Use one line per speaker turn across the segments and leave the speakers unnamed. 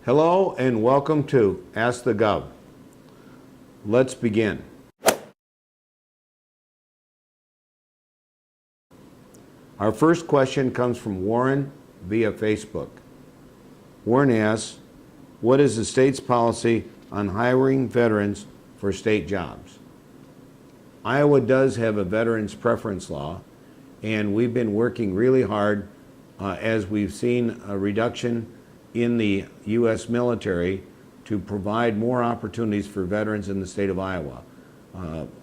Hello and welcome to Ask the Gov. Let's begin. Our first question comes from Warren via Facebook. Warren asks, what is the state's policy on hiring veterans for state jobs? Iowa does have a veterans preference law, and we've been working really hard as we've seen a reduction in the U.S. military to provide more opportunities for veterans in the state of Iowa.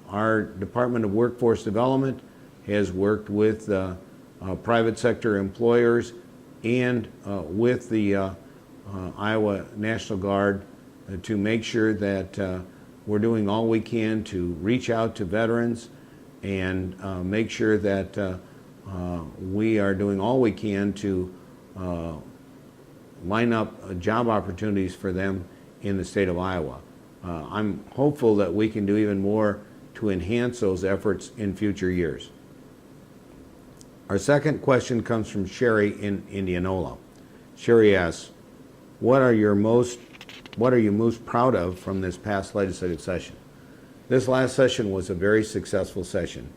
Our Department of Workforce Development has worked with private sector employers and with the Iowa National Guard to make sure that we're doing all we can to reach out to veterans and make sure that we are doing all we can to line up job opportunities for them in the state of Iowa. I'm hopeful that we can do even more to enhance those efforts in future years. Our second question comes from Sherry in Indianola. Sherry asks, what are you most proud of from this past legislative session? This last session was a very successful session.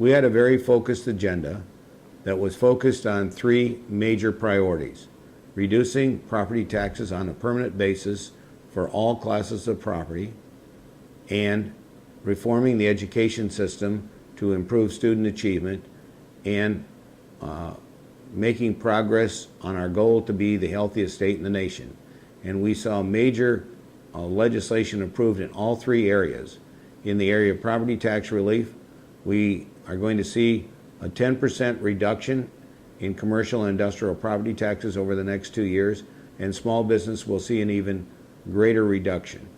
We had a very focused agenda that was focused on three major priorities: reducing property taxes on a permanent basis for all classes of property, and reforming the education system to improve student achievement, and making progress on our goal to be the healthiest state in the nation. And we saw major legislation approved in all three areas. In the area of property tax relief, we are going to see a 10% reduction in commercial and industrial property taxes over the next 2 years, and small business will see an even greater reduction.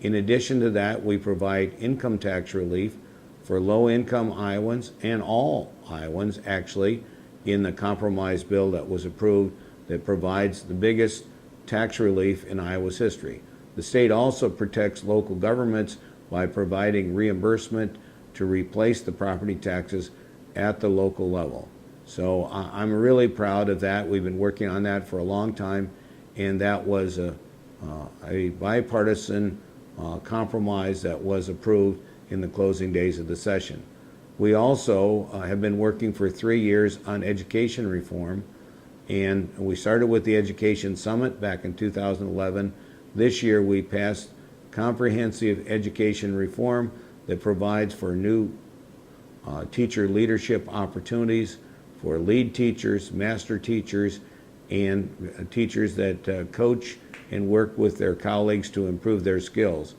In addition to that, we provide income tax relief for low-income Iowans and all Iowans, actually, in the compromise bill that was approved that provides the biggest tax relief in Iowa's history. The state also protects local governments by providing reimbursement to replace the property taxes at the local level. So I'm really proud of that. We've been working on that for a long time, and that was a bipartisan compromise that was approved in the closing days of the session. We also have been working for 3 years on education reform, and we started with the Education Summit back in 2011. This year we passed comprehensive education reform that provides for new teacher leadership opportunities for lead teachers, master teachers, and teachers that coach and work with their colleagues to improve their skills.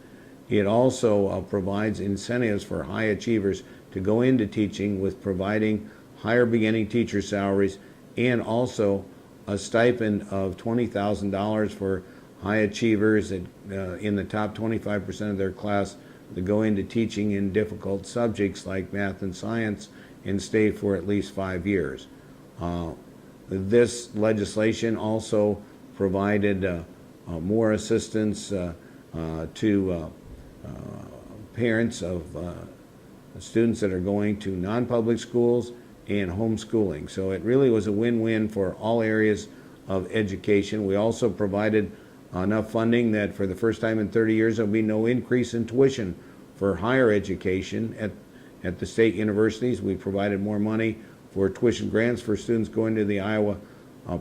It also provides incentives for high achievers to go into teaching with providing higher beginning teacher salaries and also a stipend of $20,000 for high achievers that, in the top 25% of their class to go into teaching in difficult subjects like math and science and stay for at least 5 years. This legislation also provided more assistance to parents of students that are going to non-public schools and homeschooling. So it really was a win-win for all areas of education. We also provided enough funding that for the first time in 30 years there'll be no increase in tuition for higher education at the state universities. We provided more money for tuition grants for students going to the Iowa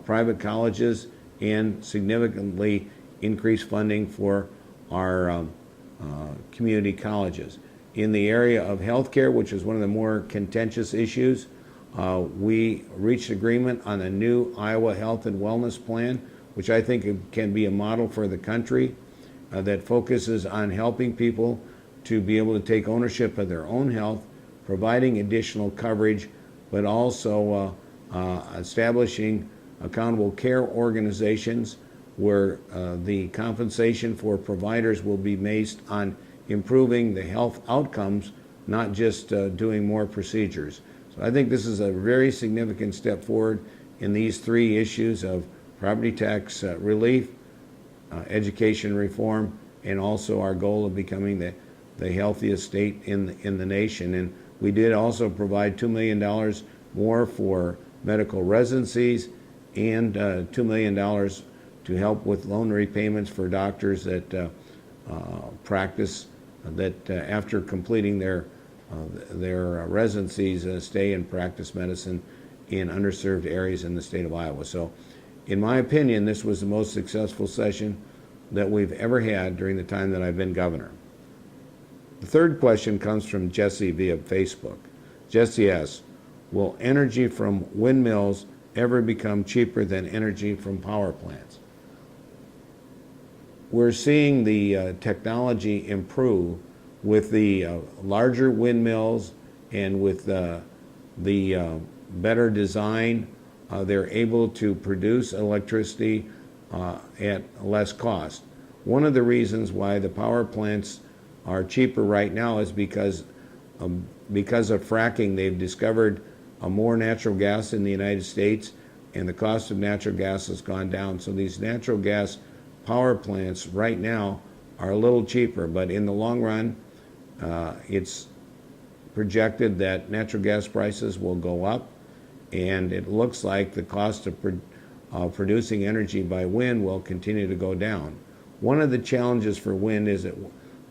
private colleges, and significantly increased funding for our community colleges. In the area of healthcare, which is one of the more contentious issues, we reached agreement on a new Iowa Health and Wellness Plan, which I think can be a model for the country that focuses on helping people to be able to take ownership of their own health, providing additional coverage, but also establishing accountable care organizations where the compensation for providers will be based on improving the health outcomes, not just doing more procedures. So I think this is a very significant step forward in these three issues of property tax relief, education reform, and also our goal of becoming the healthiest state in the nation. And we did also provide $2 million more for medical residencies and $2 million to help with loan repayments for doctors that practice, that after completing their residencies stay and practice medicine in underserved areas in the state of Iowa. So in my opinion, this was the most successful session that we've ever had during the time that I've been governor. The third question comes from Jesse via Facebook. Jesse asks, will energy from windmills ever become cheaper than energy from power plants? We're seeing the technology improve with the larger windmills and with the better design. They're able to produce electricity at less cost. One of the reasons why the power plants are cheaper right now is because of fracking. They've discovered more natural gas in the United States, and the cost of natural gas has gone down. So these natural gas power plants right now are a little cheaper, but in the long run, it's projected that natural gas prices will go up, and it looks like the cost of producing energy by wind will continue to go down. One of the challenges for wind is that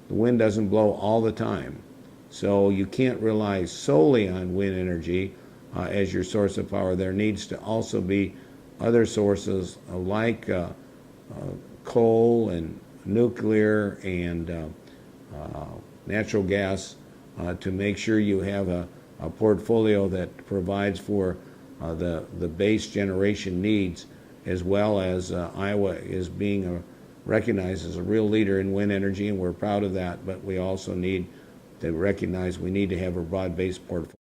the wind doesn't blow all the time, so you can't rely solely on wind energy as your source of power. There needs to also be other sources like coal and nuclear and natural gas to make sure you have a portfolio that provides for the base generation needs, as well as Iowa is being recognized as a real leader in wind energy, and we're proud of that, but we also need to recognize we need to have a broad-based portfolio.